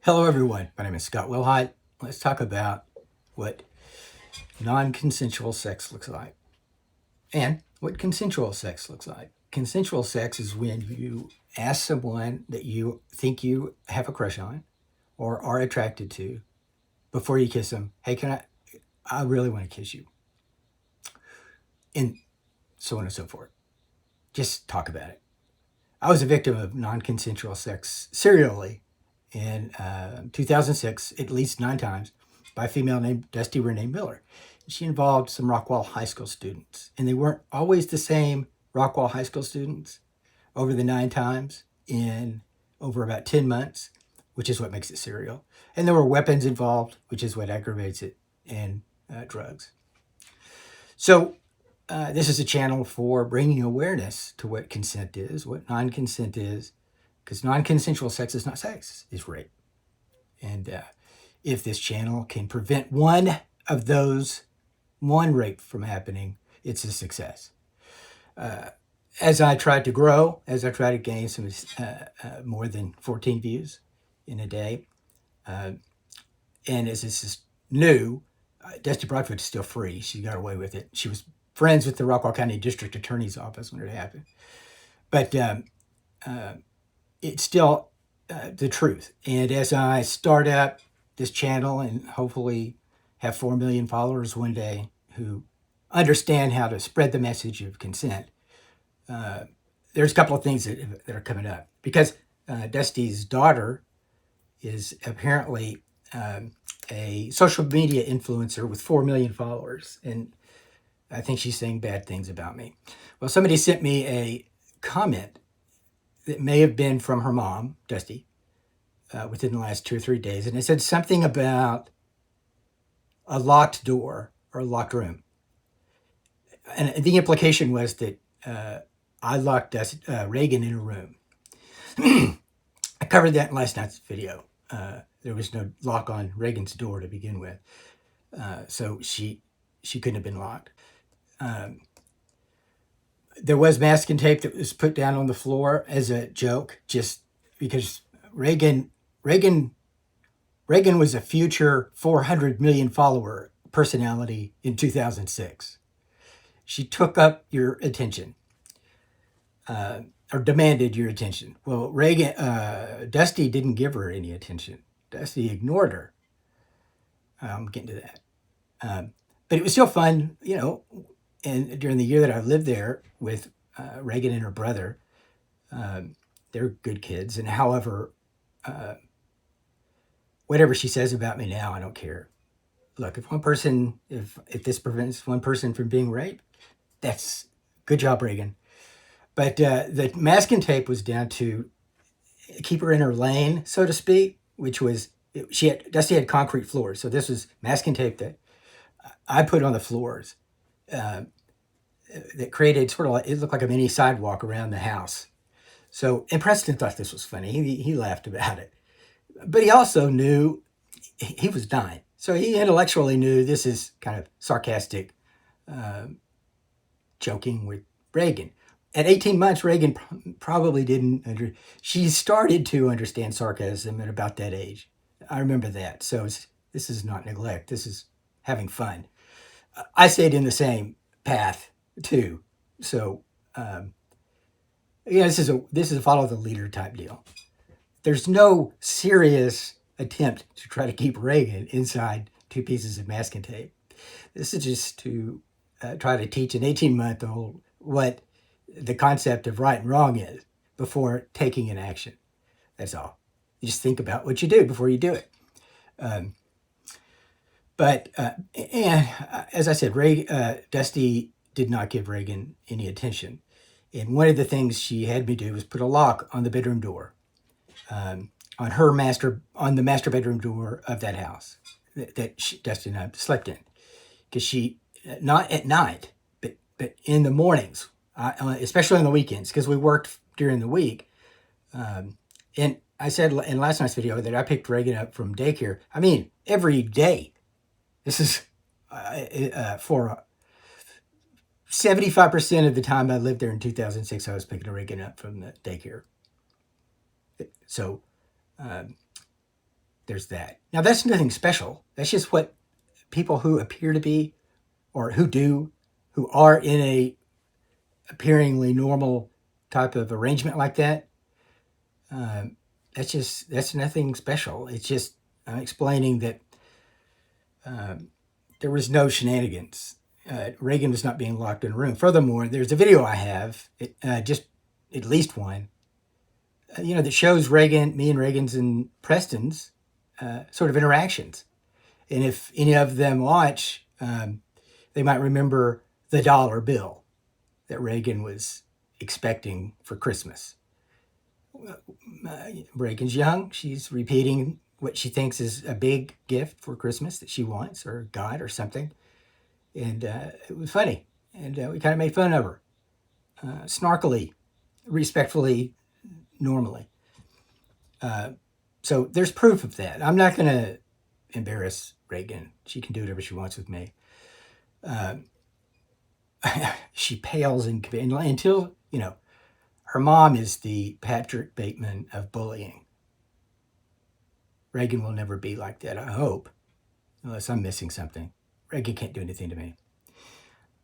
Hello, everyone. My name is Scott Wilhite. Let's talk about what non-consensual sex looks like and what consensual sex looks like. Consensual sex is when you ask someone that you think you have a crush on or are attracted to before you kiss them, hey, I really want to kiss you. And so on and so forth. Just talk about it. I was a victim of non-consensual sex serially in 2006, at least 9 times, by a female named Dusty Renee Miller. She involved some Rockwall High School students, and they weren't always the same Rockwall High School students over the 9 times in over about 10 months, which is what makes it serial. And there were weapons involved, which is what aggravates it, and drugs. So this is a channel for bringing awareness to what consent is, what non-consent is, because non-consensual sex is not sex, it's rape. And if this channel can prevent one of those, one rape from happening, it's a success. As I tried to grow, as I tried to gain some more than 14 views in a day, and as this is new, Dusty Broadfoot is still free. She got away with it. She was friends with the Rockwall County District Attorney's Office when it happened. But it's still the truth. And as I start up this channel and hopefully have 4 million followers one day who understand how to spread the message of consent, there's a couple of things that are coming up. Because Dusty's daughter is apparently a social media influencer with 4 million followers. And I think she's saying bad things about me. Well, somebody sent me a comment that may have been from her mom, Dusty, within the last 2 or 3 days. And it said something about a locked door or a locked room. And the implication was that I locked Reagan in a room. I covered that in last night's video. There was no lock on Reagan's door to begin with. So she couldn't have been locked. There was masking tape that was put down on the floor as a joke, just because Reagan was a future 400 million follower personality in 2006. She took up your attention, or demanded your attention. Well, Dusty didn't give her any attention. Dusty ignored her. I'm getting to that. But it was still fun, and during the year that I lived there with Reagan and her brother, they're good kids. And however, whatever she says about me now, I don't care. Look, if this prevents one person from being raped, that's good job, Reagan. But the masking tape was down to keep her in her lane, so to speak, which was, Dusty had concrete floors. So this was masking tape that I put on the floors that created sort of like, it looked like a mini sidewalk around the house. So, and Preston thought this was funny. He laughed about it. But he also knew he was dying. So he intellectually knew this is kind of sarcastic joking with Reagan. At 18 months, Reagan probably didn't she started to understand sarcasm at about that age. I remember that. So this is not neglect. This is having fun. I stayed in the same path too. So, this is a follow the leader type deal. There's no serious attempt to try to keep Reagan inside 2 pieces of masking tape. This is just to try to teach an 18-month-old what the concept of right and wrong is before taking an action. That's all. You just think about what you do before you do it. But as I said, Dusty did not give Reagan any attention. And one of the things she had me do was put a lock on the bedroom door, on the master bedroom door of that house that Dusty and I slept in. Because she, not at night, but in the mornings, especially on the weekends, because we worked during the week. And I said in last night's video that I picked Reagan up from daycare. I mean, every day. This is for 75% of the time I lived there in 2006, I was picking Reagan up from the daycare. So there's that. Now, that's nothing special. That's just what people who appear to be, or who are in a appearingly normal type of arrangement like that. Um, that's nothing special. It's just explaining that there was no shenanigans. Reagan was not being locked in a room. Furthermore, there's a video I have, just at least one, that shows me and Reagan's and Preston's sort of interactions. And if any of them watch, they might remember the dollar bill that Reagan was expecting for Christmas. Reagan's young. She's repeating what she thinks is a big gift for Christmas that she wants, or God, or something. And it was funny. And we kind of made fun of her. Snarkily, respectfully, normally. So there's proof of that. I'm not going to embarrass Reagan. She can do whatever she wants with me. She pales in until, her mom is the Patrick Bateman of bullying. Reagan will never be like that, I hope, unless I'm missing something. Reagan can't do anything to me.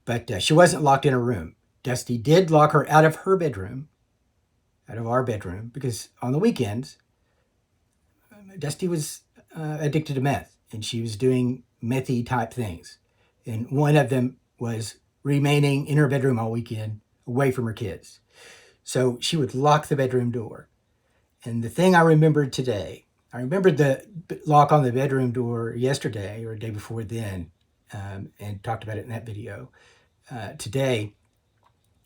But she wasn't locked in her room. Dusty did lock her out of her bedroom, out of our bedroom, because on the weekends, Dusty was addicted to meth, and she was doing methy type things. And one of them was remaining in her bedroom all weekend, away from her kids. So she would lock the bedroom door. And the thing I remembered today, I remembered the lock on the bedroom door yesterday or the day before then, and talked about it in that video. Today,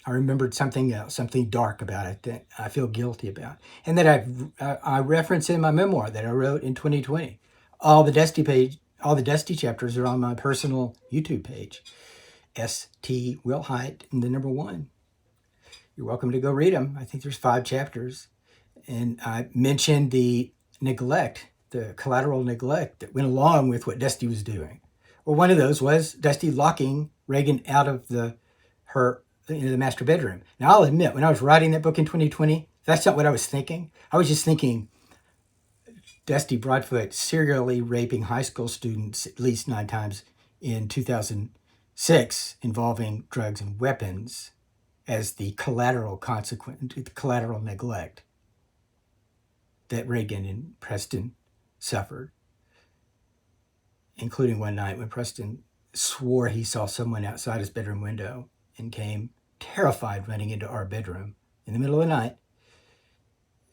I remembered something else, something dark about it that I feel guilty about, and that I reference in my memoir that I wrote in 2020. All the Dusty chapters are on my personal YouTube page, St. Wilhite, and the number 1. You're welcome to go read them. I think there's 5 chapters, and I mentioned the neglect, the collateral neglect that went along with what Dusty was doing. Well, one of those was Dusty locking Reagan out of the master bedroom. Now, I'll admit, when I was writing that book in 2020, that's not what I was thinking. I was just thinking Dusty Broadfoot serially raping high school students at least 9 times in 2006, involving drugs and weapons, as the collateral consequence, the collateral neglect that Reagan and Preston suffered, including one night when Preston swore he saw someone outside his bedroom window and came terrified running into our bedroom in the middle of the night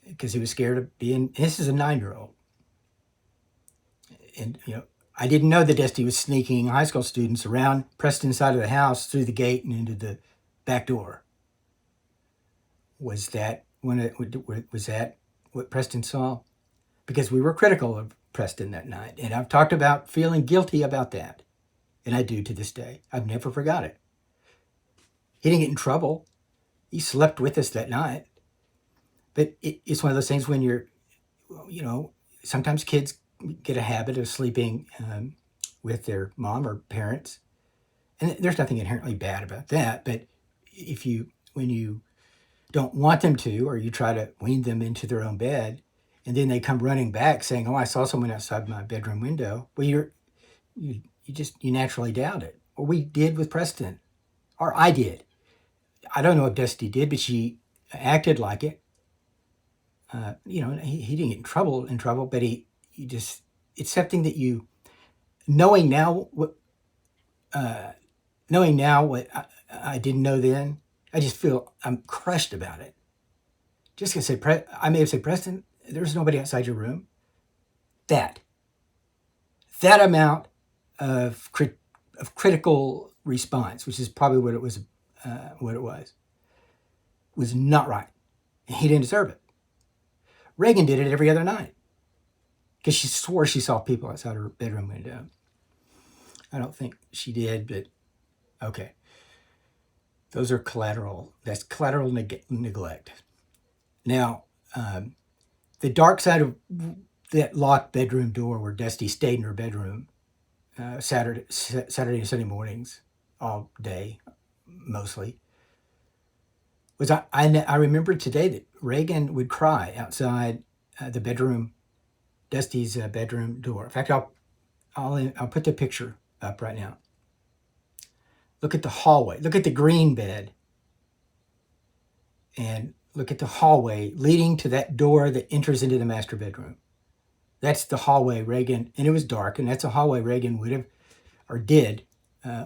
because he was scared of being, this is a 9-year-old. And, I didn't know that Dusty was sneaking high school students around Preston's side of the house through the gate and into the back door. Was that what Preston saw? Because we were critical of Preston that night. And I've talked about feeling guilty about that. And I do to this day. I've never forgot it. He didn't get in trouble. He slept with us that night. But it's one of those things when you're, sometimes kids get a habit of sleeping with their mom or parents. And there's nothing inherently bad about that. But when you don't want them to, or you try to wean them into their own bed, and then they come running back saying, "Oh, I saw someone outside my bedroom window." Well, you naturally doubt it. Or we did with Preston, or I did. I don't know if Dusty did, but she acted like it. He didn't get in trouble, but he just, it's something that knowing now what I didn't know then, I just feel I'm crushed about it. Just gonna say, I may have said, Preston, there's nobody outside your room. That amount of critical response, which is probably what it was, was not right. He didn't deserve it. Reagan did it every other night because she swore she saw people outside her bedroom window. I don't think she did, but okay. Those are collateral. That's collateral neglect. Now, the dark side of that locked bedroom door where Dusty stayed in her bedroom Saturday and Sunday mornings all day, mostly, was I remember today that Reagan would cry outside the bedroom Dusty's bedroom door. In fact, I'll put the picture up right now. Look at the hallway. Look at the green bed. And look at the hallway leading to that door that enters into the master bedroom. That's the hallway Reagan, and it was dark, and that's a hallway Reagan would have, or did,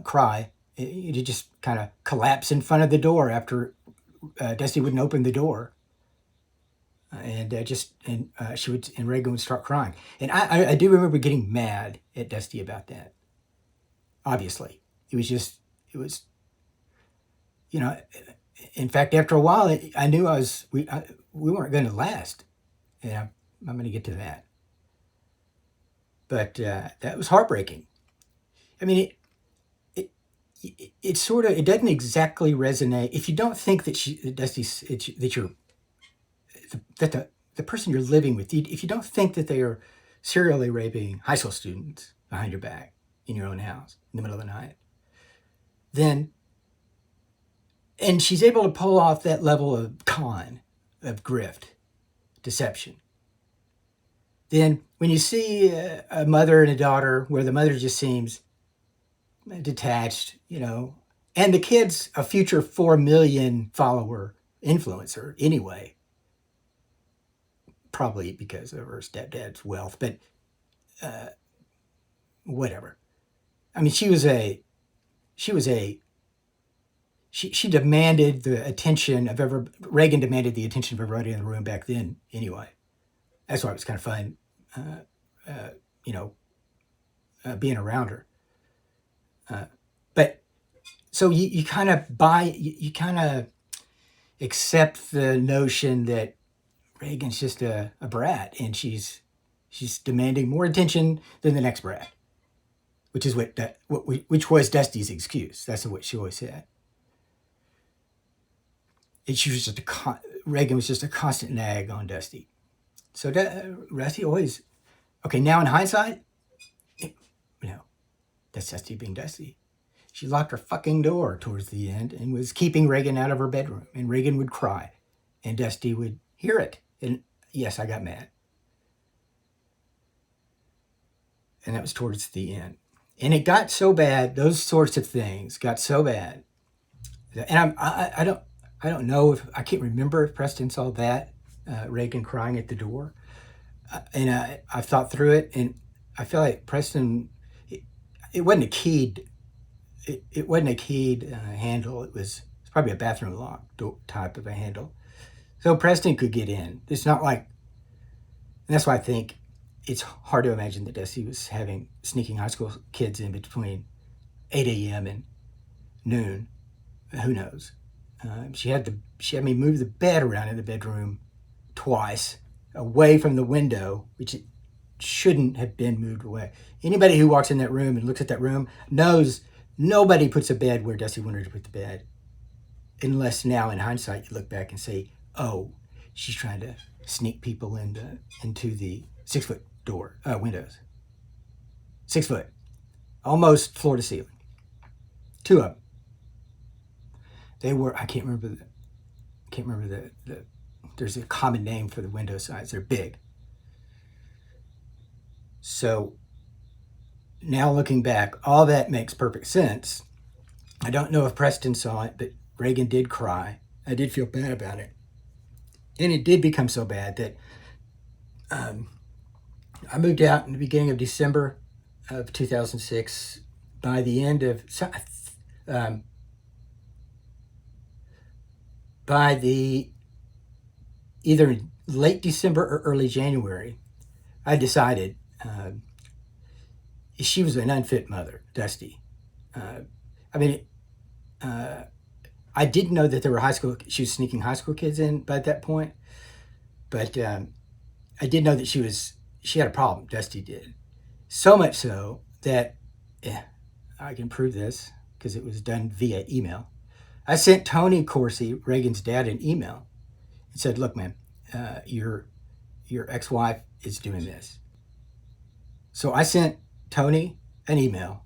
cry. It just kind of collapsed in front of the door after Dusty wouldn't open the door. And Reagan would start crying. And I do remember getting mad at Dusty about that. Obviously, it was, in fact, after a while, I knew we weren't going to last. And I'm going to get to that. But that was heartbreaking. I mean, it sort of, it doesn't exactly resonate. If you don't think that the person you're living with, if you don't think that they are serially raping high school students behind your back in your own house in the middle of the night, then, and she's able to pull off that level of of grift, deception, then when you see a mother and a daughter where the mother just seems detached, and the kid's a future 4 million follower influencer anyway, probably because of her stepdad's wealth, but whatever. I mean, she demanded the attention of Reagan demanded the attention of everybody in the room back then anyway. That's why it was kind of fun, being around her. But so you kind of accept the notion that Reagan's just a brat, and she's demanding more attention than the next brat, which is which was Dusty's excuse. That's what she always said. And she was Reagan was just a constant nag on Dusty. So Dusty always, okay, now in hindsight, that's Dusty being Dusty. She locked her fucking door towards the end and was keeping Reagan out of her bedroom. And Reagan would cry. And Dusty would hear it. And yes, I got mad. And that was towards the end. And it got so bad, those sorts of things got so bad. And I don't know if, I can't remember if Preston saw that, Reagan crying at the door. And I thought through it, and I feel like Preston, it wasn't a keyed handle. It's probably a bathroom lock type of a handle. So Preston could get in. It's not like, and that's why I think it's hard to imagine that Dusty was sneaking high school kids in between 8 a.m. and noon. Who knows? She had me move the bed around in the bedroom twice, away from the window, which it shouldn't have been moved away. Anybody who walks in that room and looks at that room knows nobody puts a bed where Dusty wanted to put the bed, unless now in hindsight you look back and say, oh, she's trying to sneak people into the 6-foot door windows. 6 foot, almost floor to ceiling. 2 of them. They were, I can't remember the there's a common name for the window size. They're big. So now looking back, all that makes perfect sense. I don't know if Preston saw it, but Reagan did cry. I did feel bad about it. And it did become so bad that I moved out in the beginning of December of 2006. By the end of, by the either late December or early January, I decided she was an unfit mother, Dusty. I didn't know that there were she was sneaking high school kids in by that point, but I did know that she had a problem, Dusty did. So much so that, I can prove this because it was done via email. I sent Tony Corsi, Reagan's dad, an email and said, look, man, your ex-wife is doing this. So I sent Tony an email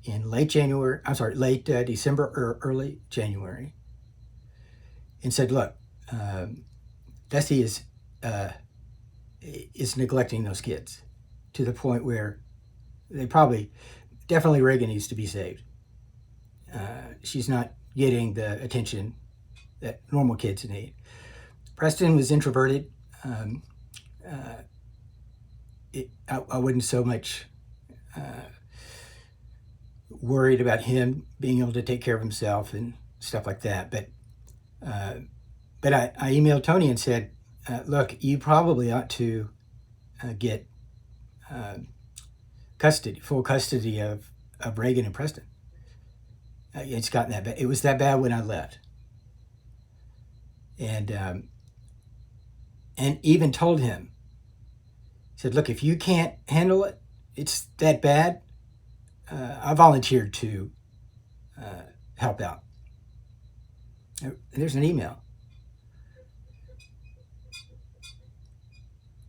in late December or early January and said, look, Dusty is is neglecting those kids to the point where definitely Reagan needs to be saved. She's not getting the attention that normal kids need. Preston was introverted. I wouldn't so much worried about him being able to take care of himself and stuff like that. But I emailed Tony and said, look, you probably ought to get full custody of Reagan and Preston. It's gotten that bad. It was that bad when I left. And even told him, said, look, if you can't handle it, it's that bad, I volunteered to help out. There's an email.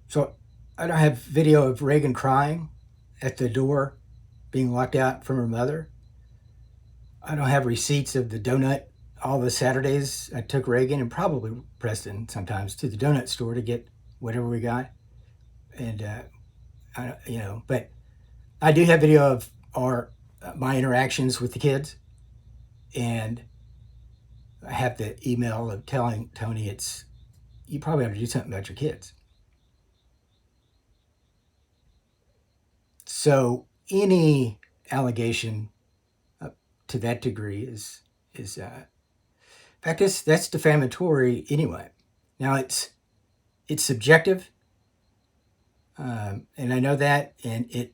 So I don't have video of Reagan crying at the door, being locked out from her mother. I don't have receipts of the donut. All the Saturdays I took Reagan and probably Preston sometimes to the donut store to get whatever we got. And, but I do have video of my interactions with the kids. And I have the email of telling Tony you probably have to do something about your kids. So any allegation to that degree is in fact, that's defamatory anyway. Now it's subjective, and I know that, and it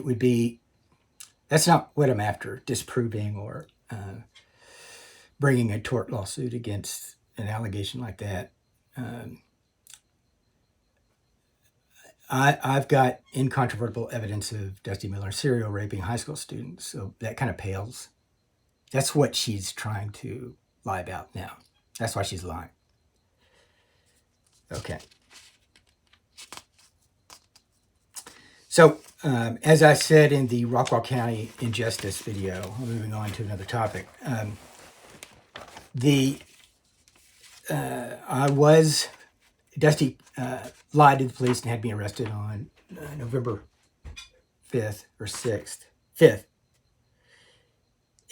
would be, that's not what I'm after, disproving or bringing a tort lawsuit against an allegation like that. I've got incontrovertible evidence of Dusty Miller serial raping high school students, so that kind of pales. That's what she's trying to lie about now. That's why she's lying. Okay. So, as I said in the Rockwall County injustice video, moving on to another topic, Dusty lied to the police and had me arrested on November 5th or 6th. 5th.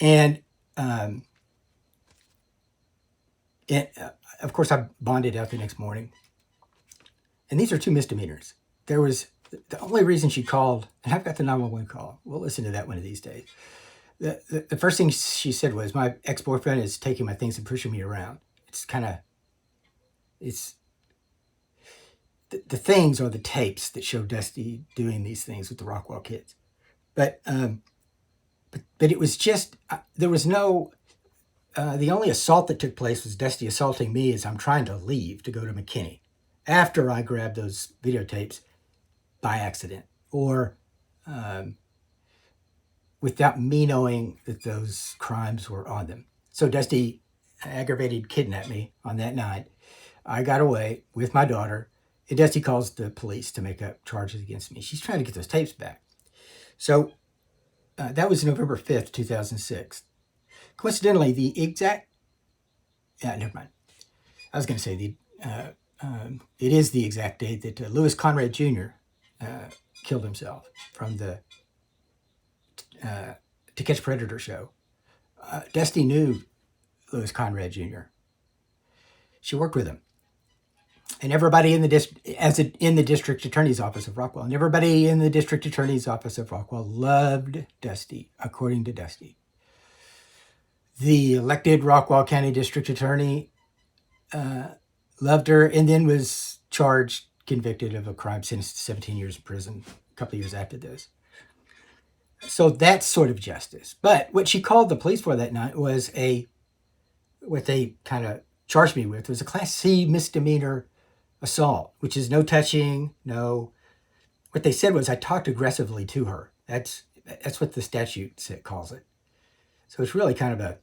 And of course, I bonded out the next morning. And these are 2 misdemeanors. There was the only reason she called, and I've got the 911 call. We'll listen to that one of these days. The first thing she said was, my ex-boyfriend is taking my things and pushing me around. The things are the tapes that show Dusty doing these things with the Rockwall kids. But it was just, there was no, the only assault that took place was Dusty assaulting me as I'm trying to leave to go to McKinney after I grabbed those videotapes by accident or without me knowing that those crimes were on them. So Dusty aggravated kidnapped me on that night. I got away with my daughter, and Dusty calls the police to make up charges against me. She's trying to get those tapes back. So that was November 5th, 2006. Coincidentally, never mind. I was going to say it is the exact date that Lewis Conrad Jr. Killed himself from the To Catch a Predator show. Dusty knew Lewis Conrad Jr. She worked with him. And everybody in the district attorney's office of Rockwall, and everybody in the district attorney's office of Rockwall loved Dusty, according to Dusty. The elected Rockwall County district attorney loved her, and then was convicted of a crime, sentenced to 17 years in prison a couple of years after this. So that's sort of justice. But what she called the police for that night was what they kind of charged me with was a Class C misdemeanor assault, which is no touching, no. What they said was I talked aggressively to her. That's what the statute calls it. So it's really kind of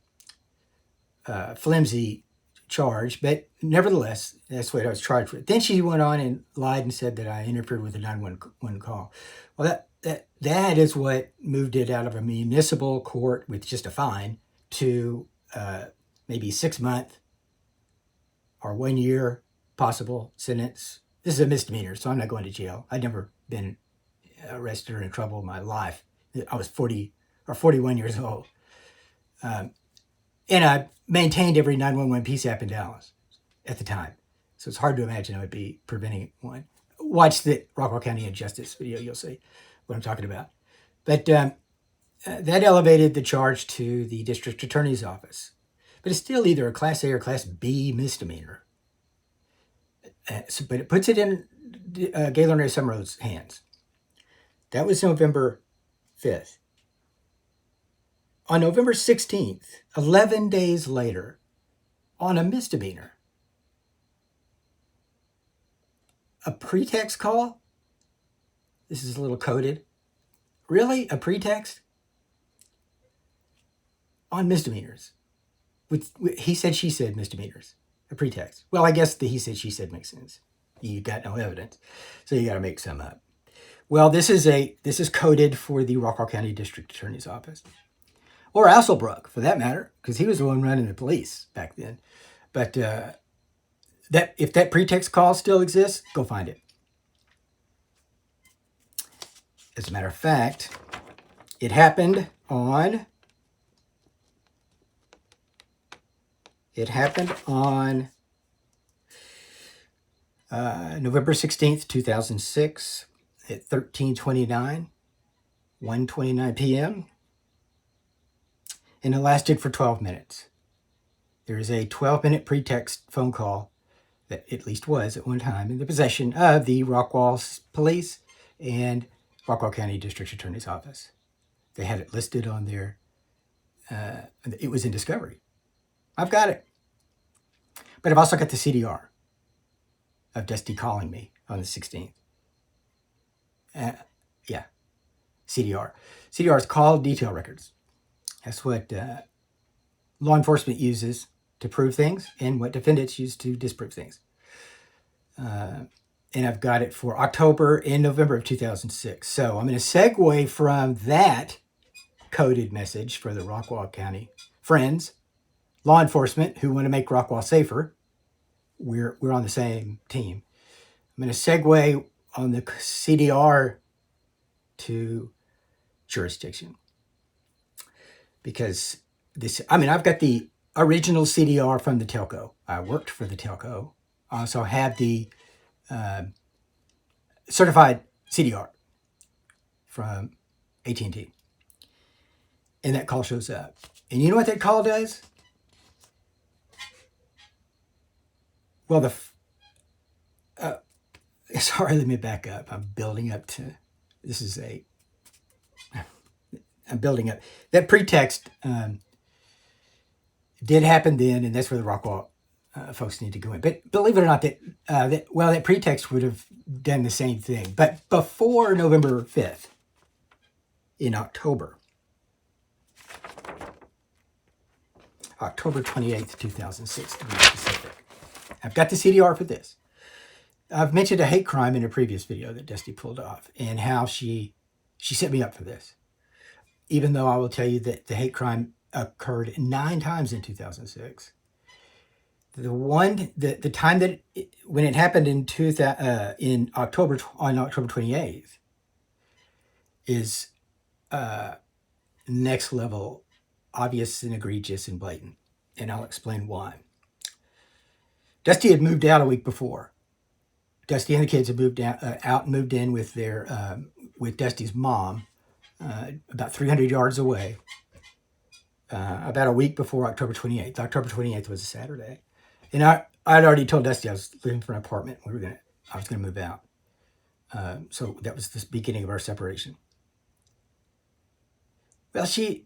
a flimsy charge, but nevertheless, that's what I was charged with. Then she went on and lied and said that I interfered with the 911 call. Well, that is what moved it out of a municipal court with just a fine to maybe 6 months or 1 year possible sentence. This is a misdemeanor, so I'm not going to jail. I'd never been arrested or in trouble in my life. I was 40 or 41 years old. And I maintained every 911 PSAP in Dallas at the time. So it's hard to imagine I would be preventing one. Watch the Rockwall County Injustice video, you'll see what I'm talking about. But that elevated the charge to the district attorney's office. But it's still either a Class A or Class B misdemeanor. But it puts it in Gaylord Ray Summerall's hands. That was November 5th. On November 16th, 11 days later, on a misdemeanor, a pretext call? This is a little coded. Really? A pretext? On misdemeanors. With he said, she said misdemeanors. A pretext. Well, I guess the he said, she said makes sense. You got no evidence. So you got to make some up. Well, this is coded for the Rockwall County District Attorney's Office. Or Asselbrook, for that matter, because he was the one running the police back then. But that if that pretext call still exists, go find it. As a matter of fact, it happened on November 16th, 2006 at 13:29, 1:29 p.m. And it lasted for 12 minutes. There is a 12-minute pretext phone call that at least was at one time in the possession of the Rockwall Police and Rockwall County District Attorney's Office. They had it listed on their, it was in discovery. I've got it. But I've also got the CDR of Dusty calling me on the 16th. Yeah, CDR. CDR is call detail records. That's what law enforcement uses to prove things and what defendants use to disprove things. And I've got it for October and November of 2006. So I'm going to segue from that coded message for the Rockwall County friends, law enforcement who want to make Rockwall safer. We're on the same team. I'm going to segue on the CDR to jurisdiction. Because I've got the original CDR from the telco. I worked for the telco. I also have the certified CDR from AT&T. And that call shows up. And you know what that call does? Well, sorry, let me back up. I'm building up. That pretext did happen then, and that's where the Rockwall folks need to go in. But believe it or not, that pretext would have done the same thing. But before November 5th, in October 28th, 2006, to be specific, I've got the CDR for this. I've mentioned a hate crime in a previous video that Dusty pulled off, and how she set me up for this. Even though I will tell you that the hate crime occurred 9 times in 2006. The time that when it happened on October 28th is next level, obvious and egregious and blatant, and I'll explain why. Dusty had moved out a week before. Dusty and the kids had moved out and moved in with with Dusty's mom, about 300 yards away, about a week before October 28th. October 28th was a Saturday. And I'd already told Dusty I was looking for an apartment. I was going to move out. So that was the beginning of our separation. Well, she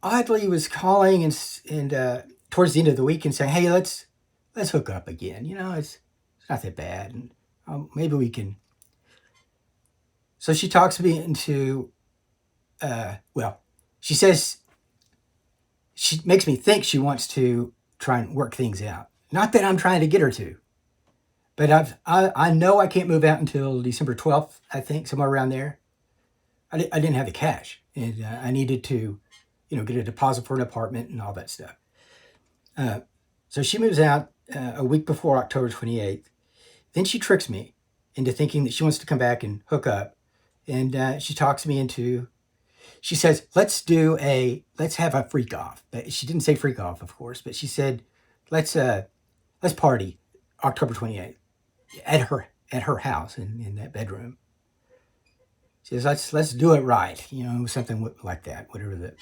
oddly was calling and towards the end of the week and saying, "Hey, let's hook up again. It's not that bad, and maybe we can." So she talks me into, she says, she makes me think she wants to try and work things out. Not that I'm trying to get her to, but I know I can't move out until December 12th, I think, somewhere around there. I didn't have the cash, and I needed to, get a deposit for an apartment and all that stuff. So she moves out a week before October 28th. Then she tricks me into thinking that she wants to come back and hook up. And she talks me into, she says, let's have a freak off. But she didn't say freak off, of course, but she said, let's party October 28th at her house in that bedroom. She says, let's do it right. Something like that, whatever the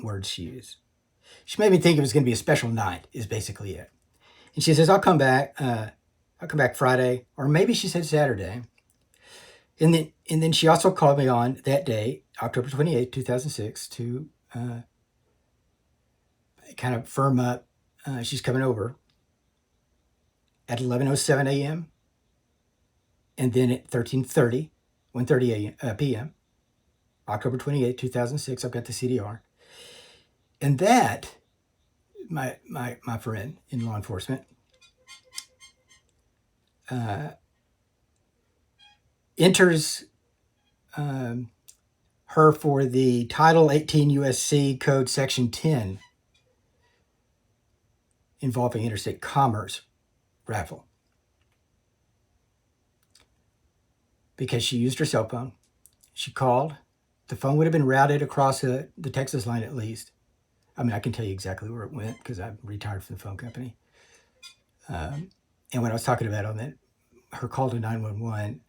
words she used. She made me think it was going to be a special night, is basically it. And she says, I'll come back Friday, or maybe she said Saturday. And then she also called me on that day, October 28th, 2006, to kind of firm up she's coming over at 11:07 a.m. and then at 1:30 p.m., October 28th, 2006. I've got the CDR. And that, my friend in law enforcement, enters her for the Title 18 USC Code Section 10 involving interstate commerce raffle. Because she used her cell phone. She called. The phone would have been routed across the Texas line at least. I mean, I can tell you exactly where it went because I'm retired from the phone company. And when I was talking about on that, her call to 911,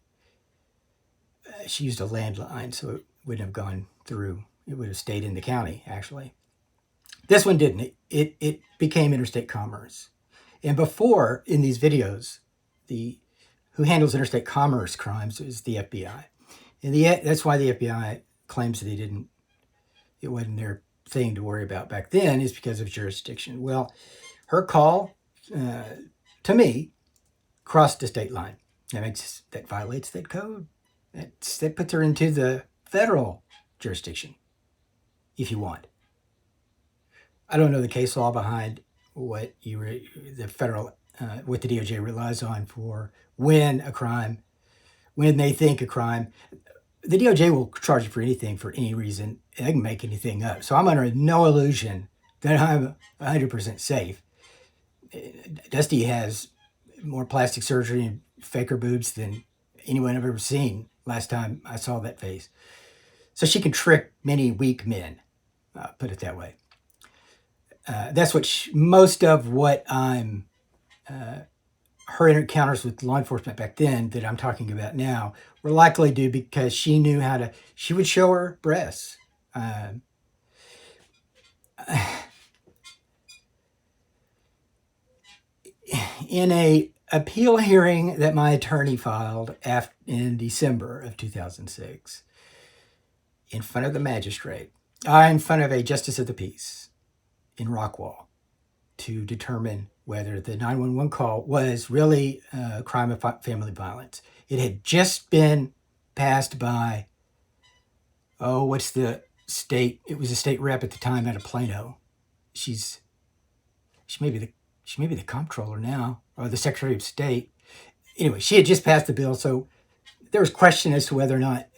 she used a landline, so it wouldn't have gone through. It would have stayed in the county, actually. This one didn't. It became interstate commerce. And before, in these videos, who handles interstate commerce crimes is the FBI. And that's why the FBI claims that it wasn't their thing to worry about back then, is because of jurisdiction. Well, her call to me crossed the state line. That violates that code. That puts her into the federal jurisdiction, if you want. I don't know the case law behind what the federal, what the DOJ relies on for when they think a crime. The DOJ will charge you for anything for any reason, and they can make anything up. So I'm under no illusion that I'm 100% safe. Dusty has more plastic surgery and faker boobs than anyone I've ever seen last time I saw that face. So she can trick many weak men, put it that way. That's what most of what her encounters with law enforcement back then that I'm talking about now were likely due because she knew she would show her breasts. In a appeal hearing that my attorney filed in December of 2006, in front of the magistrate, in front of a justice of the peace in Rockwall, to determine whether the 911 call was really a crime of family violence. It had just been passed by, what's the state? It was a state rep at the time out of Plano. She may be the comptroller now, or the Secretary of State. Anyway, she had just passed the bill, so there was question as to whether or not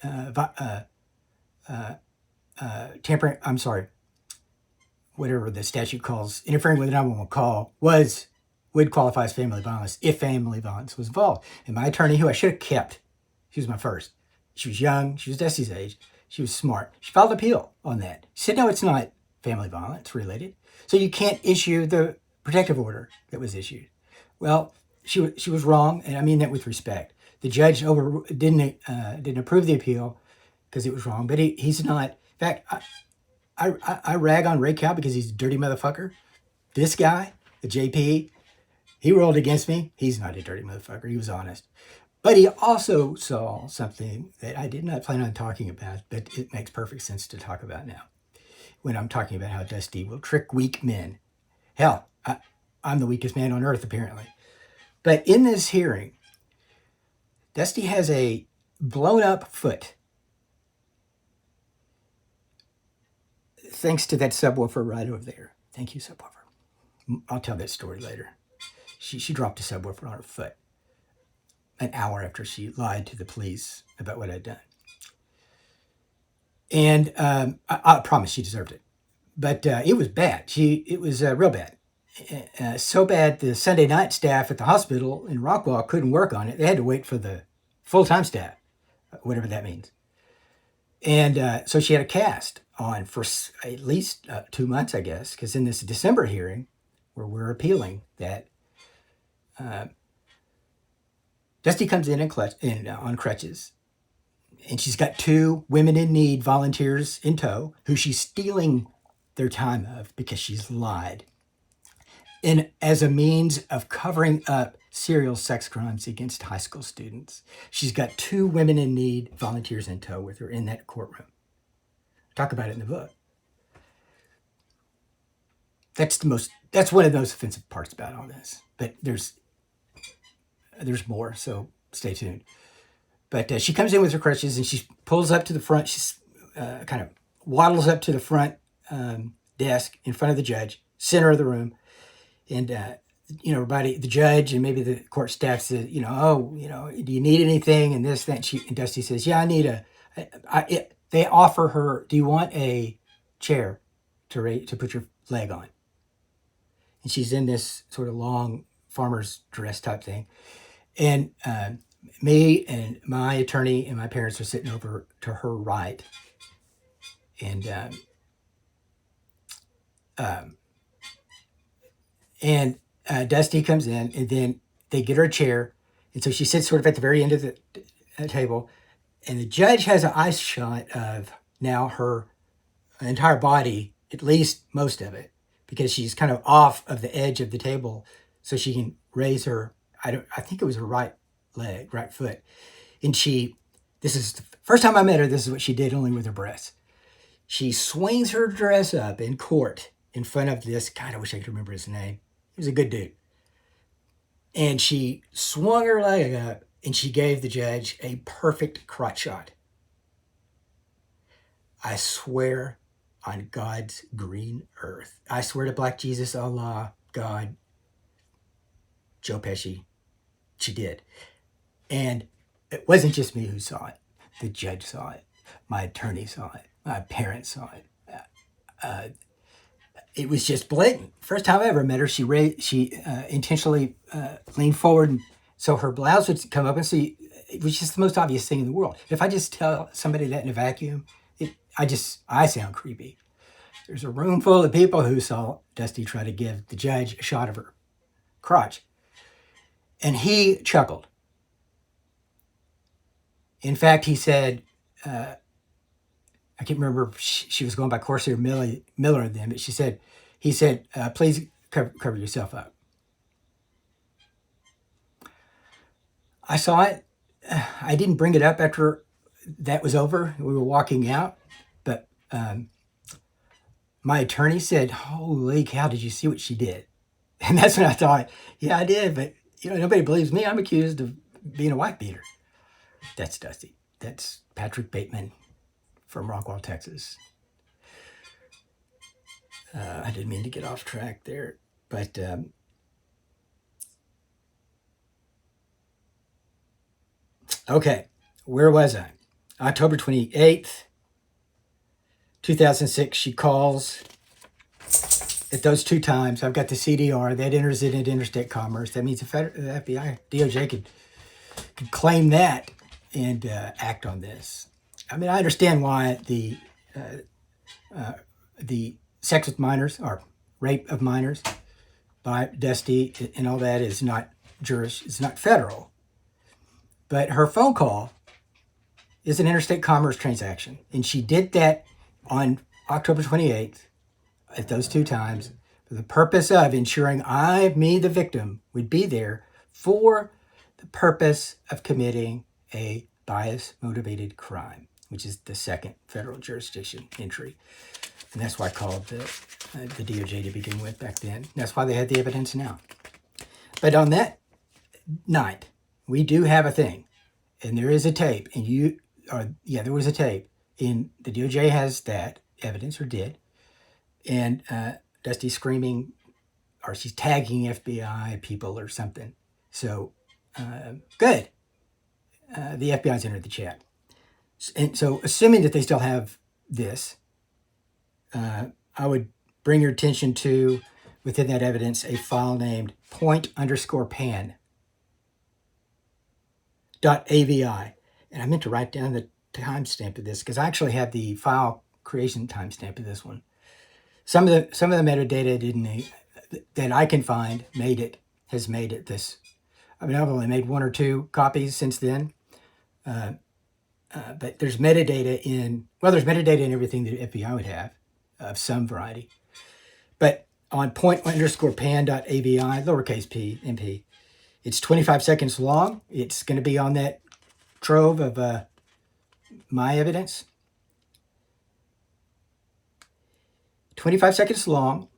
whatever the statute calls, interfering with a 911 call would qualify as family violence if family violence was involved. And my attorney, who I should have kept, she was my first. She was young. She was Destiny's age. She was smart. She filed an appeal on that. She said, no, it's not family violence related. So you can't issue the protective order that was issued. Well, she was wrong, and I mean that with respect. The judge didn't approve the appeal because it was wrong, but he's not. In fact, I rag on Ray Cow because he's a dirty motherfucker. This guy, the JP, he rolled against me. He's not a dirty motherfucker. He was honest. But he also saw something that I did not plan on talking about, but it makes perfect sense to talk about now when I'm talking about how Dusty will trick weak men. Hell, I'm the weakest man on earth, apparently. But in this hearing, Dusty has a blown up foot. Thanks to that subwoofer right over there. Thank you, subwoofer. I'll tell that story later. She dropped a subwoofer on her foot an hour after she lied to the police about what I'd done. And I promise she deserved it. But it was bad. It was real bad. So bad the Sunday night staff at the hospital in Rockwall couldn't work on it. They had to wait for the full-time staff, whatever that means. And so she had a cast on for at least 2 months, I guess, because in this December hearing, where we're appealing that, Dusty comes in on crutches, and she's got 2 women in need volunteers in tow who she's stealing their time of because she's lied. And as a means of covering up serial sex crimes against high school students. She's got 2 women in need volunteers in tow with her in that courtroom. Talk about it in the book. That's one of the most offensive parts about all this. But there's more, so stay tuned. But she comes in with her crutches and she pulls up to the front. She's kind of waddles up to the front desk in front of the judge, center of the room. And, everybody, the judge and maybe the court staff says, do you need anything? And this, that. And Dusty says, yeah, I need they offer her, do you want a chair to put your leg on? And she's in this sort of long farmer's dress type thing. And me and my attorney and my parents are sitting over to her right. And Dusty comes in, and then they get her a chair. And so she sits sort of at the very end of the table. And the judge has an eye shot of now her entire body, at least most of it, because she's kind of off of the edge of the table so she can raise her, I think it was her right foot. And this is the first time I met her, this is what she did, only with her breasts. She swings her dress up in court in front of this, God, I wish I could remember his name. He was a good dude. And she swung her leg up and she gave the judge a perfect crotch shot. I swear on God's green earth. I swear to Black Jesus, Allah, God, Joe Pesci. She did. And it wasn't just me who saw it. The judge saw it. My attorney saw it. My parents saw it. It was just blatant. First time I ever met her, she intentionally leaned forward, and so her blouse would come up, and see, it was just the most obvious thing in the world. If I just tell somebody that in a vacuum, I sound creepy. There's a room full of people who saw Dusty try to give the judge a shot of her crotch, and he chuckled. In fact, he said, I can't remember if she was going by Corsi or Miller then, but he said, please cover yourself up. I saw it. I didn't bring it up after that was over. We were walking out, but my attorney said, holy cow, did you see what she did? And that's when I thought, yeah, I did, but nobody believes me. I'm accused of being a wife beater. That's Dusty. That's Patrick Bateman from Rockwall, Texas. I didn't mean to get off track there, but okay, where was I? October 28th, 2006, she calls. At those 2 times, I've got the CDR, that enters it into interstate commerce. That means the FBI, DOJ could claim that and act on this. I mean, I understand why the sex with minors or rape of minors by Dusty and all that is not it's not federal. But her phone call is an interstate commerce transaction. And she did that on October 28th at those 2 times for the purpose of ensuring the victim, would be there for the purpose of committing a bias-motivated crime, which is the second federal jurisdiction entry. And that's why I called the DOJ to begin with back then. That's why they had the evidence now. But on that night, we do have a thing. And there is a tape. There was a tape. And the DOJ has that evidence, or did. And Dusty screaming, or she's tagging FBI people or something. So, good. The FBI's entered the chat. And so, assuming that they still have this, I would bring your attention to within that evidence a file named point_pan.avi. And I meant to write down the timestamp of this because I actually have the file creation timestamp of this one. Some of the metadata that I can find has made it this. I mean, I've only made one or two copies since then. But there's metadata in everything that FBI would have of some variety. But on point_pan.avi, lowercase p, mp, it's 25 seconds long. It's going to be on that trove of my evidence. 25 seconds long,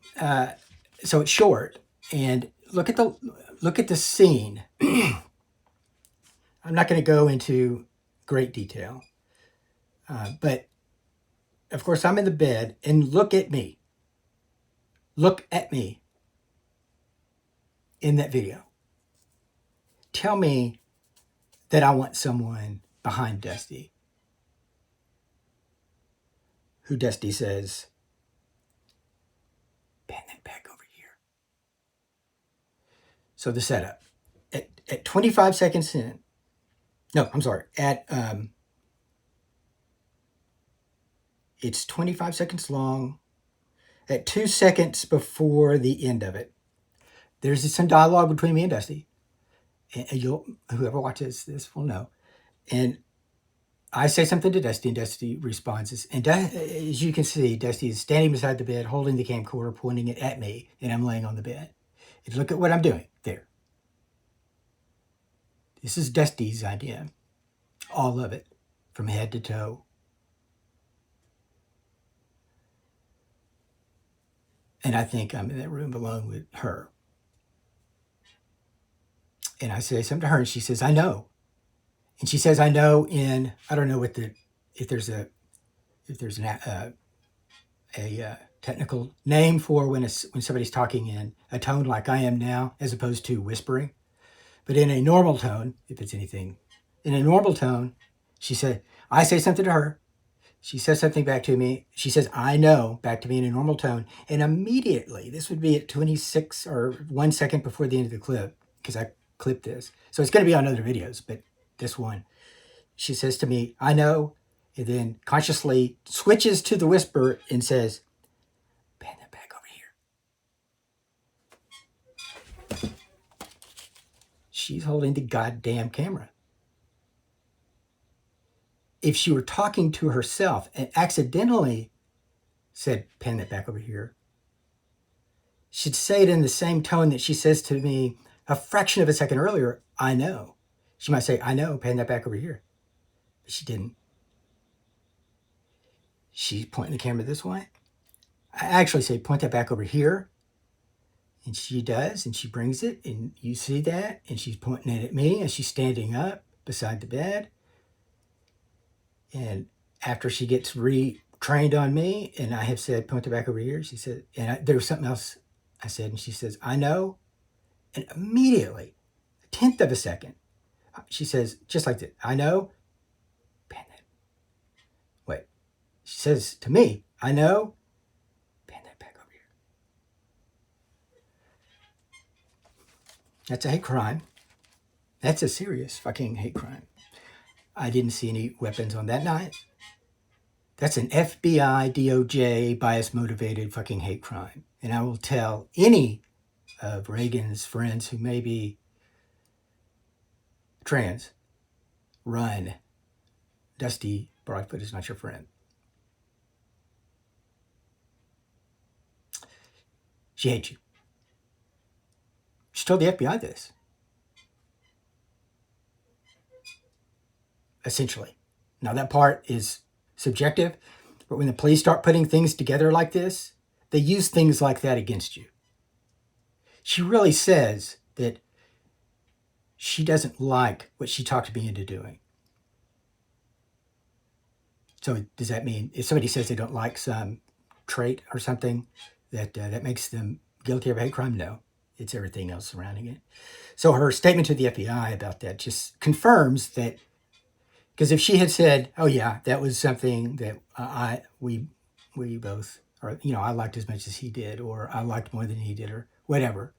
so it's short. And look at the scene. I'm not going to go into great detail, but of course I'm in the bed, and look at me. Look at me in that video. Tell me that I want someone behind Dusty, who Dusty says, pan that back over here. So the setup. At 25 seconds in, no, I'm sorry, it's 25 seconds long. At 2 seconds before the end of it, there's some dialogue between me and Dusty. And whoever watches this will know. And I say something to Dusty, and Dusty responds. And as you can see, Dusty is standing beside the bed, holding the camcorder, pointing it at me, and I'm laying on the bed. And look at what I'm doing there. This is Dusty's idea. All of it, from head to toe. And I think I'm in that room alone with her. And I say something to her, and she says, I know. And she says, I know in, I don't know if there's a technical name for when somebody's talking in a tone like I am now, as opposed to whispering. But in a normal tone, if it's anything, in a normal tone, she said, I say something to her. She says something back to me. She says, I know, back to me in a normal tone. And immediately, this would be at 26 or 1 second before the end of the clip, because I clipped this. So it's going to be on other videos, but this one. She says to me, I know, and then consciously switches to the whisper and says, pan that back over here. She's holding the goddamn camera. If she were talking to herself and accidentally said, pan that back over here, she'd say it in the same tone that she says to me a fraction of a second earlier, I know. She might say, I know, pan that back over here. But she didn't. She's pointing the camera this way. I actually say, point that back over here. And she does, and she brings it, and you see that, and she's pointing it at me, and she's standing up beside the bed. And after she gets retrained on me, and I have said, point it back over here, she said, and there was something else I said, and she says, I know. And immediately, a tenth of a second, she says, just like that, I know. Pan that. Wait. She says to me, I know. Pan that back over here. That's a hate crime. That's a serious fucking hate crime. I didn't see any weapons on that night. That's an FBI, DOJ, bias-motivated fucking hate crime. And I will tell any of Reagan's friends who may be trans, run. Dusty Broadfoot is not your friend. She hates you. She told the FBI this. Essentially. Now that part is subjective, but when the police start putting things together like this, they use things like that against you. She really says that she doesn't like what she talked me into doing. So does that mean if somebody says they don't like some trait or something that makes them guilty of a hate crime? No, it's everything else surrounding it. So her statement to the FBI about that just confirms that, because if she had said, oh yeah, that was something that we both or, I liked as much as he did, or I liked more than he did, or whatever,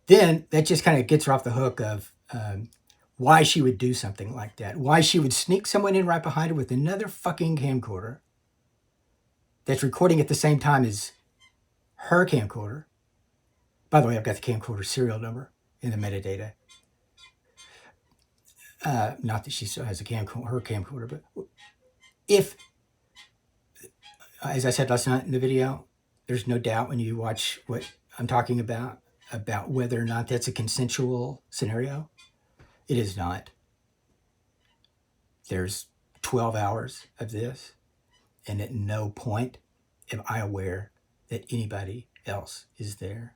then that just kind of gets her off the hook of why she would do something like that, why she would sneak someone in right behind her with another fucking camcorder that's recording at the same time as her camcorder. By the way, I've got the camcorder serial number in the metadata. Not that she still has her camcorder, but if, as I said last night in the video, there's no doubt when you watch what I'm talking about whether or not that's a consensual scenario. It is not. There's 12 hours of this, and at no point am I aware that anybody else is there.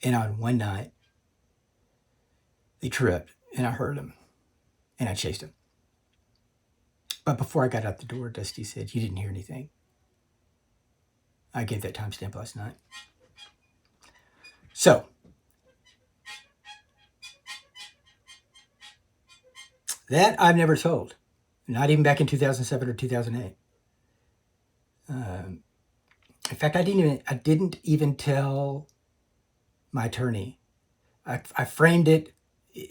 And on one night, they tripped, and I heard them, and I chased them. But before I got out the door, Dusty said, "You didn't hear anything." I gave that timestamp last night. So, that I've never told. Not even back in 2007 or 2008. In fact, I didn't even tell my attorney. I framed it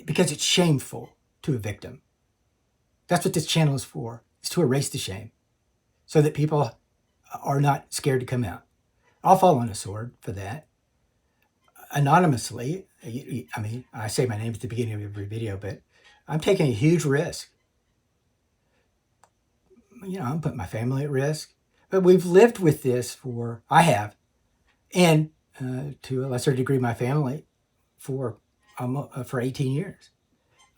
because it's shameful to a victim. That's what this channel is for. It's to erase the shame so that people are not scared to come out. I'll fall on a sword for that. Anonymously, I mean, I say my name at the beginning of every video, but I'm taking a huge risk. I'm putting my family at risk. But we've lived with this I have, and to a lesser degree, my family, for 18 years.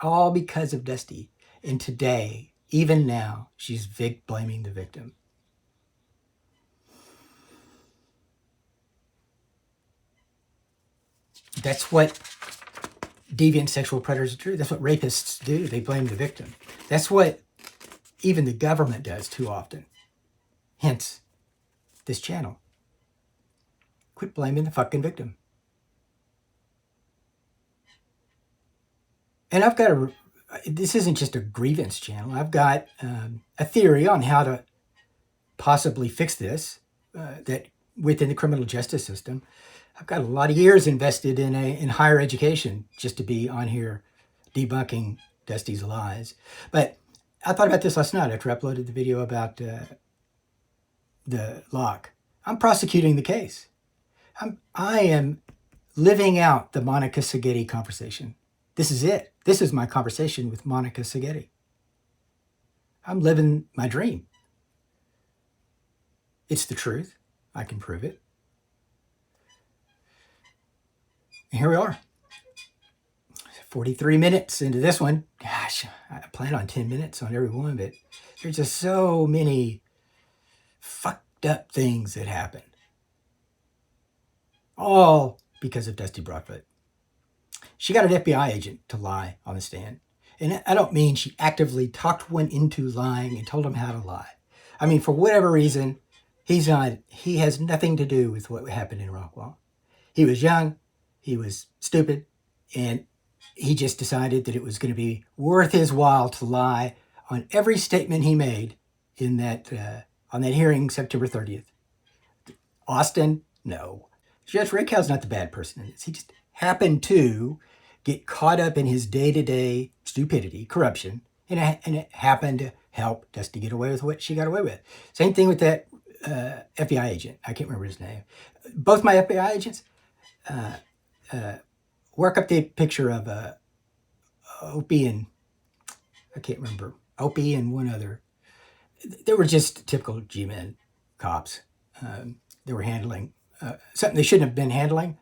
All because of Dusty. And today, even now, she's blaming the victim. That's what deviant sexual predators do. That's what rapists do. They blame the victim. That's what even the government does too often. Hence, this channel. Quit blaming the fucking victim. And this isn't just a grievance channel. I've got a theory on how to possibly fix this, that within the criminal justice system. I've got a lot of years invested in higher education just to be on here debunking Dusty's lies. But I thought about this last night after I uploaded the video about the lock. I'm prosecuting the case. I am living out the Monica Saghetti conversation. This is it. This is my conversation with Monica Saghetti. I'm living my dream. It's the truth. I can prove it. And here we are. 43 minutes into this one. Gosh, I plan on 10 minutes on every one, but there's just so many fucked up things that happened. All because of Dusty Broadfoot. She got an FBI agent to lie on the stand. And I don't mean she actively talked one into lying and told him how to lie. I mean, for whatever reason, he has nothing to do with what happened in Rockwall. He was young, he was stupid, and he just decided that it was going to be worth his while to lie on every statement he made in that on that hearing September 30th. Austin, no. Judge Rakow's not the bad person in this. He just happened to get caught up in his day-to-day stupidity, corruption, and it happened to help Dusty get away with what she got away with. Same thing with that FBI agent. I can't remember his name. Both my FBI agents, work up the picture of Opie and, I can't remember, Opie and one other. They were just typical G-men cops. They were handling something they shouldn't have been handling.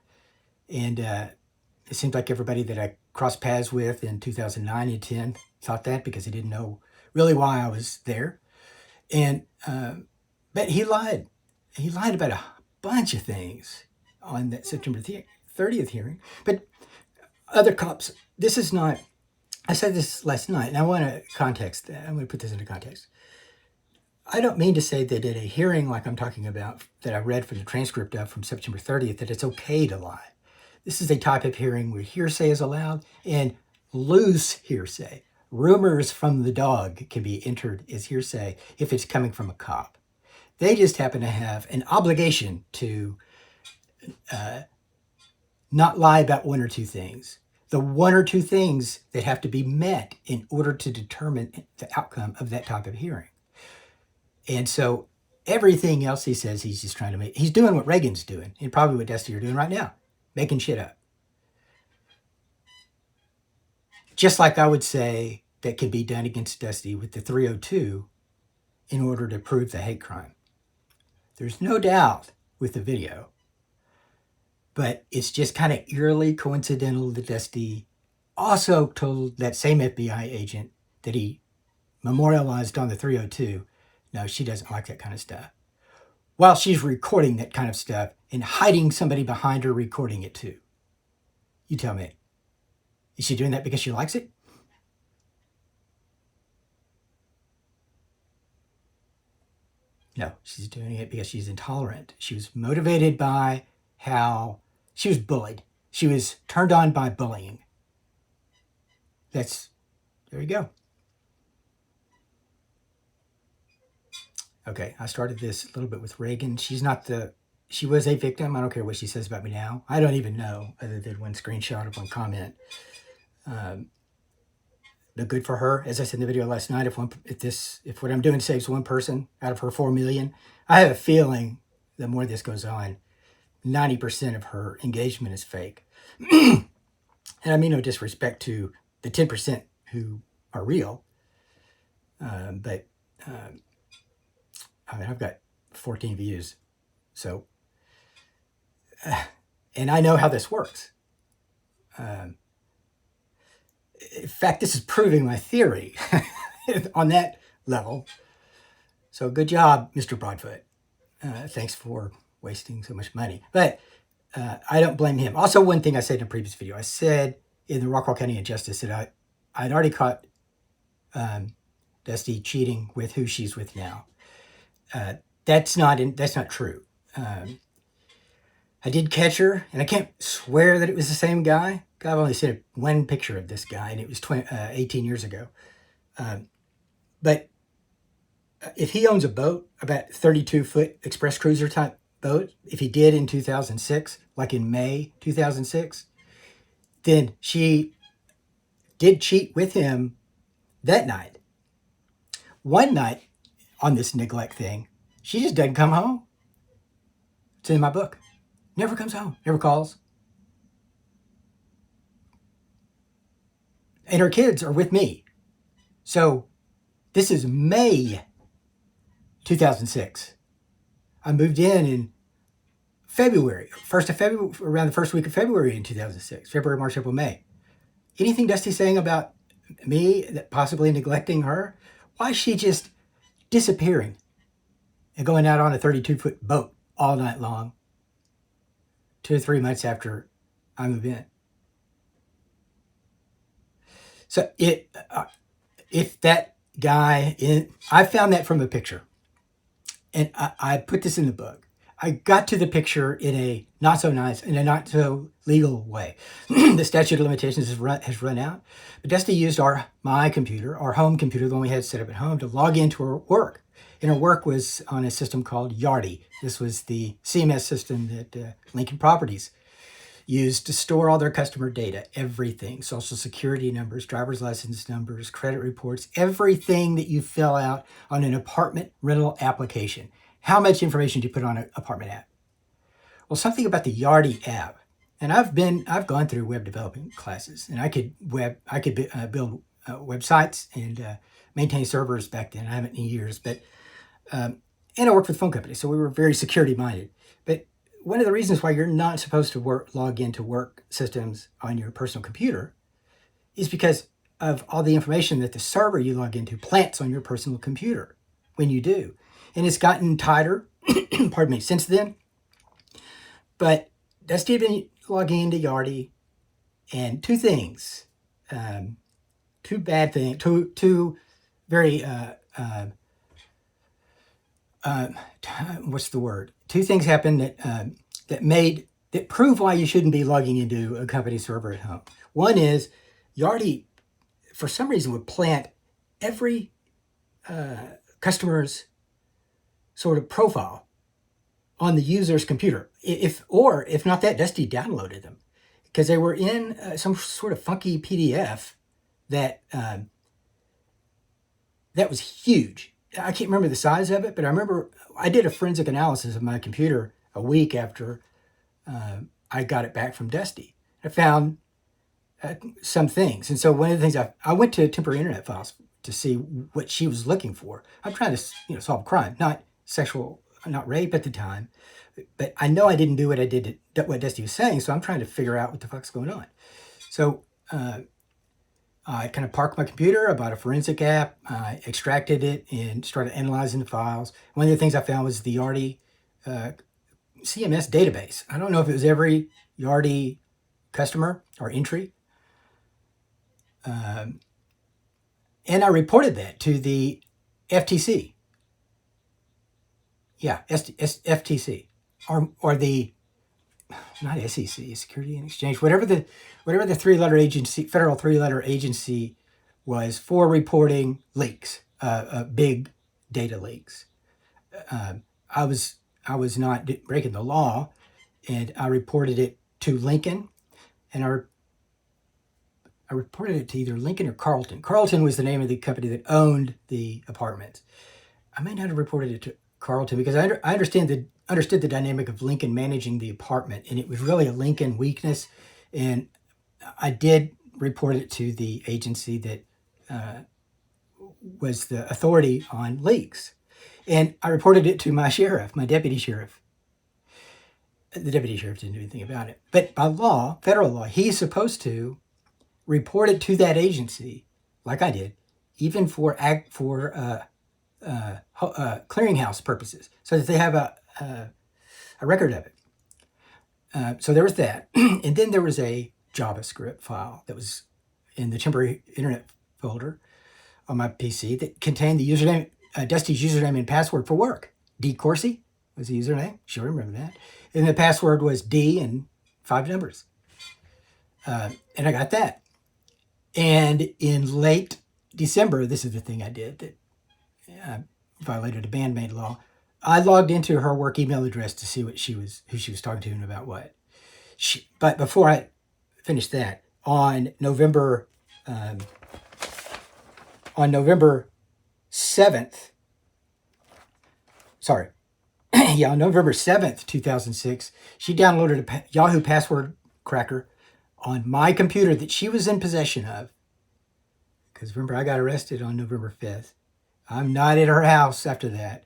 And it seemed like everybody that I crossed paths with in 2009 and 10 thought that because they didn't know really why I was there. And but he lied. He lied about a bunch of things on that September 30th hearing. But other cops, this is not, I said this last night, and I want to context that. I'm going to put this into context. I don't mean to say that at a hearing like I'm talking about, that I read from the transcript of from September 30th, that it's okay to lie. This is a type of hearing where hearsay is allowed and loose hearsay. Rumors from the dog can be entered as hearsay if it's coming from a cop. They just happen to have an obligation to not lie about one or two things. The one or two things that have to be met in order to determine the outcome of that type of hearing. And so everything else he says, he's just trying to make, he's doing what Reagan's doing, and probably what Dusty are doing right now, making shit up. Just like I would say that can be done against Dusty with the 302 in order to prove the hate crime. There's no doubt with the video, but it's just kind of eerily coincidental that Dusty also told that same FBI agent that he memorialized on the 302, no, she doesn't like that kind of stuff. While she's recording that kind of stuff and hiding somebody behind her recording it too. You tell me. Is she doing that because she likes it? No, she's doing it because she's intolerant. She was motivated by how she was bullied. She was turned on by bullying. There you go. Okay, I started this a little bit with Reagan. She was a victim. I don't care what she says about me now. I don't even know, other than one screenshot of one comment. But good for her. As I said in the video last night, if what I'm doing saves one person out of her 4 million, I have a feeling the more this goes on, 90% of her engagement is fake. And I mean no disrespect to the 10% who are real. But I mean, I've got 14 views. So, and I know how this works. In fact, this is proving my theory on that level. So good job, Mr. Broadfoot. Thanks for wasting so much money. But I don't blame him. Also, one thing I said in a previous video, I said in the Rockwall County Injustice that I'd already caught Dusty cheating with who she's with now. That's not true. I did catch her, and I can't swear that it was the same guy. I've only seen one picture of this guy, and it was 18 years ago. But if he owns a boat, about 32-foot express cruiser type boat, if he did in 2006, like in May 2006, then she did cheat with him that night. One night on this neglect thing, she just doesn't come home. It's in my book. Never comes home, never calls. And her kids are with me. So this is May 2006. I moved in February, around the first week of February in 2006. February, March, April, May. Anything Dusty's saying about me that possibly neglecting her? Why is she just disappearing and going out on a 32-foot boat all night long 2 or 3 months after I move in? So if that guy, I found that from a picture, and I put this in the book. I got to the picture in a not so legal way. The statute of limitations has run out. But Dusty used my computer, our home computer, the one we had set up at home, to log into her work. And her work was on a system called Yardi. This was the CMS system that Lincoln Properties used to store all their customer data, everything, social security numbers, driver's license numbers, credit reports, everything that you fill out on an apartment rental application. How much information do you put on an apartment app? Well, something about the Yardi app, and I've gone through web development classes, and I could build websites and maintain servers back then. I haven't in years, but and I worked with phone companies, so we were very security minded. But one of the reasons why you're not supposed to log into work systems on your personal computer is because of all the information that the server you log into plants on your personal computer when you do. And it's gotten tighter, pardon me, since then. But Dusty had been logging into Yardi, and two things, two bad things, two very, what's the word? Two things happened that prove why you shouldn't be logging into a company server at home. One is Yardi, for some reason, would plant every customer's sort of profile on the user's computer. If not that, Dusty downloaded them because they were in some sort of funky PDF that that was huge. I can't remember the size of it, but I remember I did a forensic analysis of my computer a week after I got it back from Dusty. I found some things. And so one of the things I went to temporary internet files to see what she was looking for. I'm trying to solve a crime, not sexual, not rape at the time, but I know I didn't do what I did, what Dusty was saying. So I'm trying to figure out what the fuck's going on. So I kind of parked my computer. I bought a forensic app. I extracted it and started analyzing the files. One of the things I found was the Yardi CMS database. I don't know if it was every Yardi customer or entry. And I reported that to the FTC. Yeah, FTC. Or the, not SEC, Security and Exchange, whatever the three-letter agency, federal three-letter agency was for reporting leaks, big data leaks. I was not breaking the law, and I reported it to Lincoln, and I reported it to either Lincoln or Carlton. Carlton was the name of the company that owned the apartments. I may not have reported it to Carlton because I understood the dynamic of Lincoln managing the apartment, and it was really a Lincoln weakness. And I did report it to the agency that was the authority on leaks. And I reported it to my sheriff, my deputy sheriff. The deputy sheriff didn't do anything about it. But by law, federal law, he's supposed to report it to that agency, like I did, even for clearinghouse purposes, so that they have a record of it. So there was that. And then there was a JavaScript file that was in the temporary internet folder on my PC that contained the username, Dusty's username and password for work. D. Corsi was the username. Sure, remember that. And the password was D and 5 numbers. And I got that. And in late December, this is the thing I did that violated a bandmate law. I logged into her work email address to see who she was talking to and about what. But before I finished that, on November 7th, on November 7th, 2006, she downloaded a Yahoo password cracker on my computer that she was in possession of. Because remember, I got arrested on November 5th. I'm not at her house after that.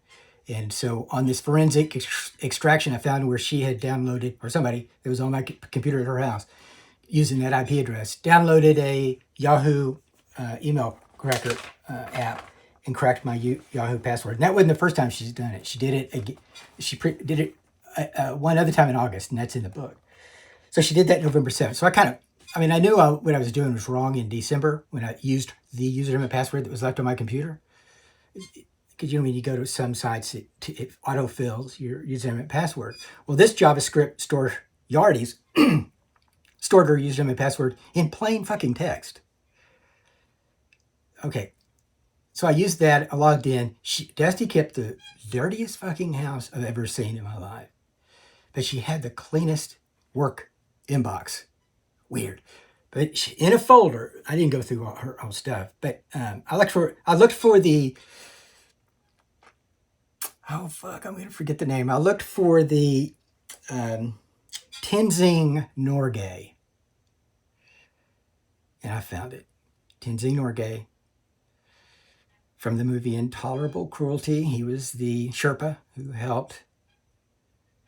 And so on this forensic extraction, I found where she had downloaded, or somebody that was on my computer at her house, using that IP address, downloaded a Yahoo email cracker app and cracked my Yahoo password. And that wasn't the first time she's done it. She did it again. Did it one other time in August, and that's in the book. So she did that November 7th. So I knew what I was doing was wrong in December when I used the username and password that was left on my computer. Because when you go to some sites, it autofills your username and password. Well, this JavaScript stored Yardies stored her username and password in plain fucking text. Okay, so I used that. I logged in. Dusty kept the dirtiest fucking house I've ever seen in my life, but she had the cleanest work inbox. Weird. But in a folder, I didn't go through all her own stuff, but I looked for the, oh fuck, I'm going to forget the name. I looked for the Tenzing Norgay, and I found it. Tenzing Norgay, from the movie Intolerable Cruelty. He was the Sherpa who helped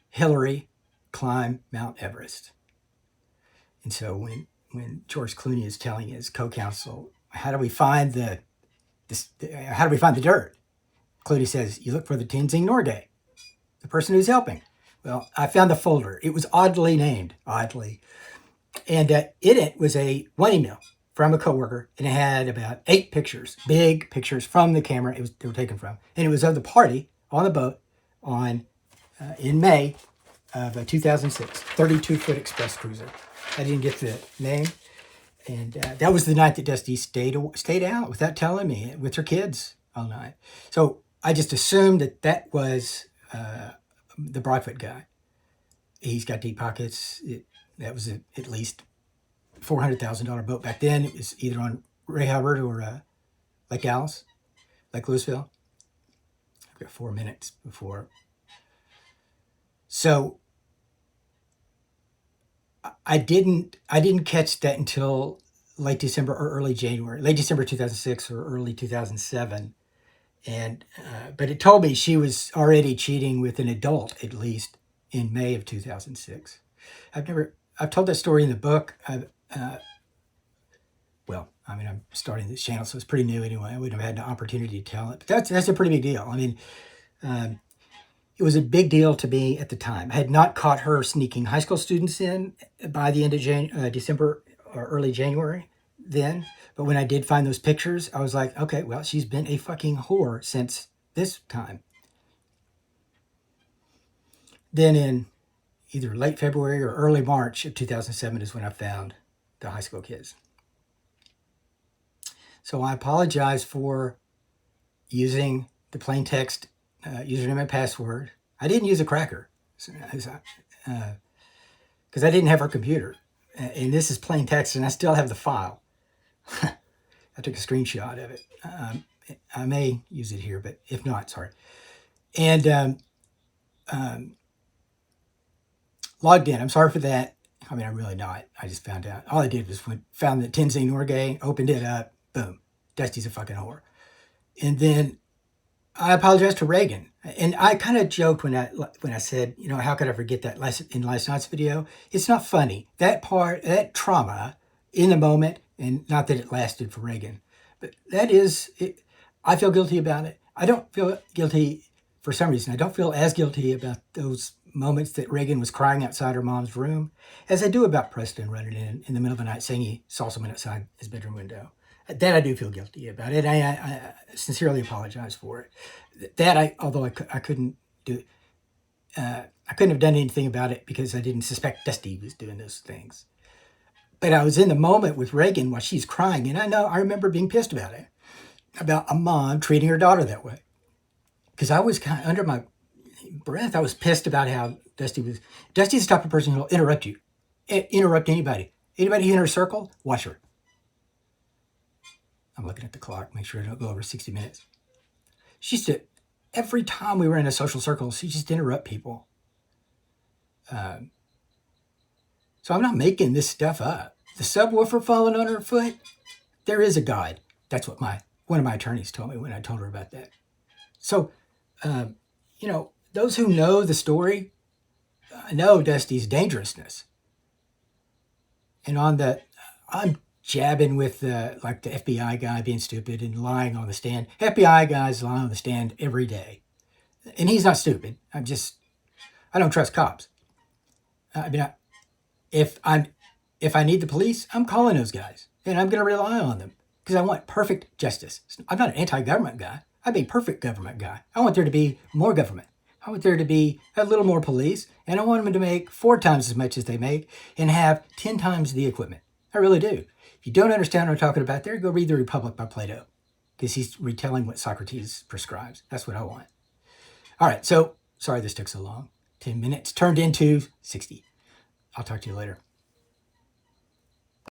Hillary climb Mount Everest. And so when George Clooney is telling his co-counsel, how do we find the dirt? Clooney says, you look for the Tenzing Norgay, the person who's helping. Well, I found the folder. It was oddly named, and in it was one email from a coworker, and it had about 8 pictures, big pictures from the camera they were taken from, and it was of the party on the boat in May of 2006, 32-foot express cruiser. I didn't get the name, and that was the night that Dusty stayed out without telling me, with her kids all night. So I just assumed that that was the Broadfoot guy. He's got deep pockets. That was at least $400,000 boat back then. It was either on Ray Hubbard or Lake Alice, Lake Louisville. I've got 4 minutes before. So I didn't catch that until late December or early January, late December 2006 or early 2007. And but it told me she was already cheating with an adult, at least in May of 2006. I've told that story in the book. I'm starting this channel, so it's pretty new anyway. I wouldn't have had the opportunity to tell it, but that's a pretty big deal. I mean, it was a big deal to me at the time. I had not caught her sneaking high school students in by the end of December or early January then. But when I did find those pictures, I was like, okay, well, she's been a fucking whore since this time. Then in either late February or early March of 2007 is when I found the high school kids. So I apologize for using the plain text username and password. I didn't use a cracker because I didn't have her computer. And this is plain text, and I still have the file. I took a screenshot of it. I may use it here, but if not, sorry. And logged in. I'm sorry for that. I mean, I'm really not. I just found out. All I did was found the Tenzing Norgay, opened it up, boom. Dusty's a fucking whore. And then I apologized to Reagan. And I kind of joked when I said, how could I forget that in last night's video? It's not funny. That trauma in the moment, and not that it lasted for Reagan, but that is, I feel guilty about it. I don't feel guilty for some reason. I don't feel as guilty about those moments that Reagan was crying outside her mom's room as I do about Preston running in the middle of the night saying he saw someone outside his bedroom window. That I do feel guilty about it. I sincerely apologize for it. Although I couldn't do, I couldn't have done anything about it because I didn't suspect Dusty was doing those things. But I was in the moment with Reagan while she's crying, and I remember being pissed about it, about a mom treating her daughter that way. Because I was kind of under my breath. I was pissed about how Dusty's the type of person who'll interrupt you, interrupt anybody in her circle. Watch her. I'm looking at the clock, make sure I don't go over 60 minutes. She used to, every time we were in a social circle, she just interrupt people. So I'm not making this stuff up. The subwoofer falling on her foot, there is a God. That's what one of my attorneys told me when I told her about that. So, those who know the story know Dusty's dangerousness. And I'm jabbing with the FBI guy being stupid and lying on the stand. FBI guys lie on the stand every day. And he's not stupid. I don't trust cops. If I need the police, I'm calling those guys. And I'm going to rely on them. Because I want perfect justice. I'm not an anti-government guy. I'm a perfect government guy. I want there to be more government. I want there to be a little more police. And I want them to make 4 times as much as they make and have 10 times the equipment. I really do. If you don't understand what I'm talking about there, go read The Republic by Plato. Because he's retelling what Socrates prescribes. That's what I want. All right, so sorry this took so long. 10 minutes turned into 60. I'll talk to you later.